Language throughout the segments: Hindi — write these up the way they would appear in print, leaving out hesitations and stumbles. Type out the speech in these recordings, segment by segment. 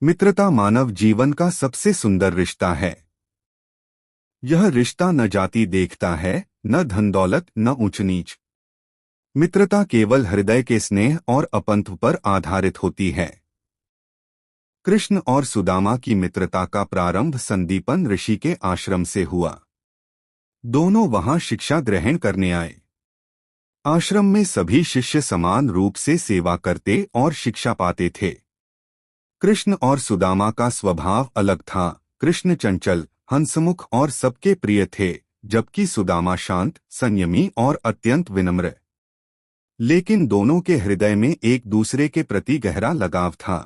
मित्रता मानव जीवन का सबसे सुंदर रिश्ता है। यह रिश्ता न जाति देखता है, न धन दौलत, न ऊंच नीच। मित्रता केवल हृदय के स्नेह और अपंथ पर आधारित होती है। कृष्ण और सुदामा की मित्रता का प्रारंभ संदीपन ऋषि के आश्रम से हुआ। दोनों वहां शिक्षा ग्रहण करने आए। आश्रम में सभी शिष्य समान रूप से सेवा करते और शिक्षा पाते थे। कृष्ण और सुदामा का स्वभाव अलग था। कृष्ण चंचल, हंसमुख और सबके प्रिय थे, जबकि सुदामा शांत, संयमी और अत्यंत विनम्र। लेकिन दोनों के हृदय में एक दूसरे के प्रति गहरा लगाव था।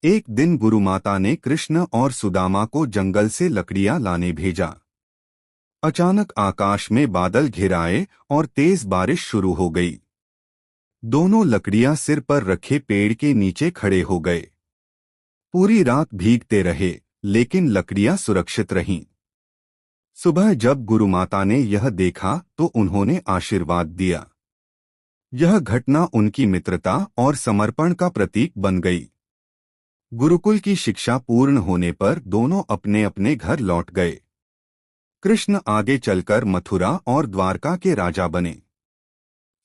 एक दिन गुरुमाता ने कृष्ण और सुदामा को जंगल से लकड़ियां लाने भेजा। अचानक आकाश में बादल घिर आए और तेज बारिश शुरू हो गई। दोनों लकड़ियां सिर पर रखे पेड़ के नीचे खड़े हो गए। पूरी रात भीगते रहे, लेकिन लकड़ियां सुरक्षित रहीं। सुबह जब गुरुमाता ने यह देखा तो उन्होंने आशीर्वाद दिया। यह घटना उनकी मित्रता और समर्पण का प्रतीक बन गई। गुरुकुल की शिक्षा पूर्ण होने पर दोनों अपने अपने घर लौट गए। कृष्ण आगे चलकर मथुरा और द्वारका के राजा बने।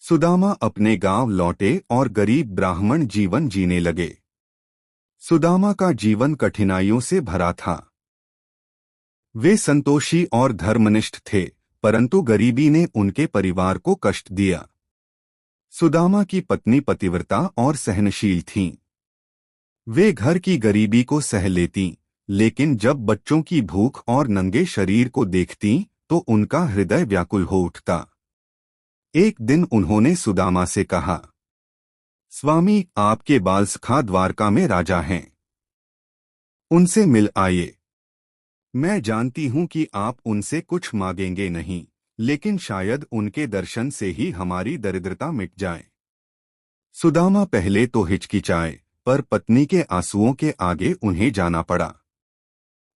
सुदामा अपने गांव लौटे और गरीब ब्राह्मण जीवन जीने लगे। सुदामा का जीवन कठिनाइयों से भरा था। वे संतोषी और धर्मनिष्ठ थे, परंतु गरीबी ने उनके परिवार को कष्ट दिया। सुदामा की पत्नी पतिव्रता और सहनशील थीं। वे घर की गरीबी को सह लेतीं, लेकिन जब बच्चों की भूख और नंगे शरीर को देखतीं तो उनका हृदय व्याकुल हो उठता। एक दिन उन्होंने सुदामा से कहा, स्वामी, आपके बाल सखा द्वारका में राजा हैं। उनसे मिल आइए। मैं जानती हूं कि आप उनसे कुछ मांगेंगे नहीं, लेकिन शायद उनके दर्शन से ही हमारी दरिद्रता मिट जाए। सुदामा पहले तो हिचकिचाए, पर पत्नी के आंसुओं के आगे उन्हें जाना पड़ा।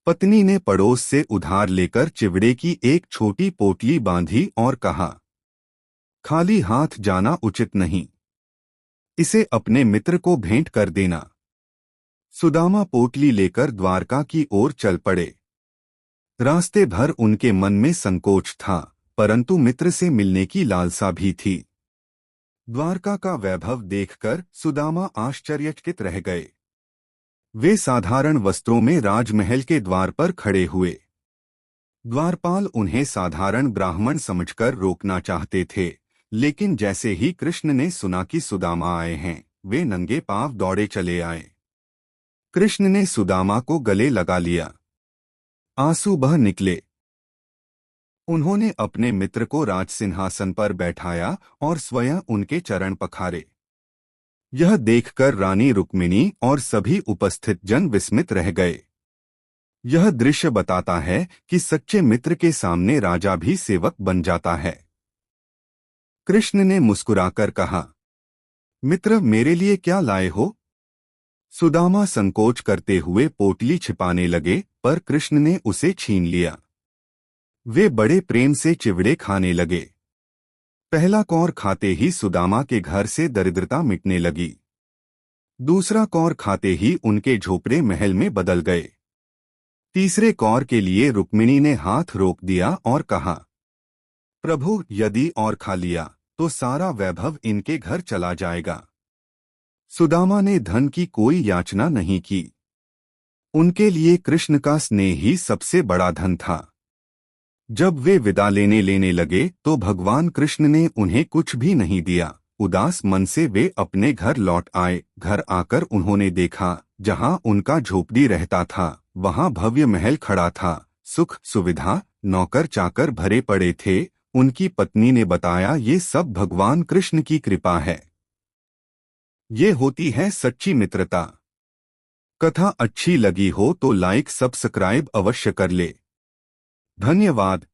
पत्नी ने पड़ोस से उधार लेकर चिवड़े की एक छोटी पोटली बांधी और कहा, खाली हाथ जाना उचित नहीं। इसे अपने मित्र को भेंट कर देना। सुदामा पोटली लेकर द्वारका की ओर चल पड़े। रास्ते भर उनके मन में संकोच था, परंतु मित्र से मिलने की लालसा भी थी। द्वारका का वैभव देखकर सुदामा आश्चर्यचकित रह गए। वे साधारण वस्त्रों में राजमहल के द्वार पर खड़े हुए। द्वारपाल उन्हें साधारण ब्राह्मण समझकर रोकना चाहते थे, लेकिन जैसे ही कृष्ण ने सुना कि सुदामा आए हैं, वे नंगे पांव दौड़े चले आए। कृष्ण ने सुदामा को गले लगा लिया। आंसू बह निकले। उन्होंने अपने मित्र को राजसिंहासन पर बैठाया और स्वयं उनके चरण पखारे। यह देखकर रानी रुक्मिणी और सभी उपस्थित जन विस्मित रह गए। यह दृश्य बताता है कि सच्चे मित्र के सामने राजा भी सेवक बन जाता है। कृष्ण ने मुस्कुराकर कहा, मित्र, मेरे लिए क्या लाए हो? सुदामा संकोच करते हुए पोटली छिपाने लगे, पर कृष्ण ने उसे छीन लिया। वे बड़े प्रेम से चिवड़े खाने लगे। पहला कौर खाते ही सुदामा के घर से दरिद्रता मिटने लगी। दूसरा कौर खाते ही उनके झोपड़े महल में बदल गए। तीसरे कौर के लिए रुक्मिणी ने हाथ रोक दिया और कहा, प्रभु, यदि और खा लिया तो सारा वैभव इनके घर चला जाएगा। सुदामा ने धन की कोई याचना नहीं की। उनके लिए कृष्ण का स्नेह ही सबसे बड़ा धन था। जब वे विदा लेने लगे तो भगवान कृष्ण ने उन्हें कुछ भी नहीं दिया। उदास मन से वे अपने घर लौट आए। घर आकर उन्होंने देखा, जहां उनका झोपड़ी रहता था वहां भव्य महल खड़ा था। सुख सुविधा, नौकर चाकर भरे पड़े थे। उनकी पत्नी ने बताया, ये सब भगवान कृष्ण की कृपा है। ये होती है सच्ची मित्रता। कथा अच्छी लगी हो तो लाइक सब्सक्राइब अवश्य कर ले। धन्यवाद।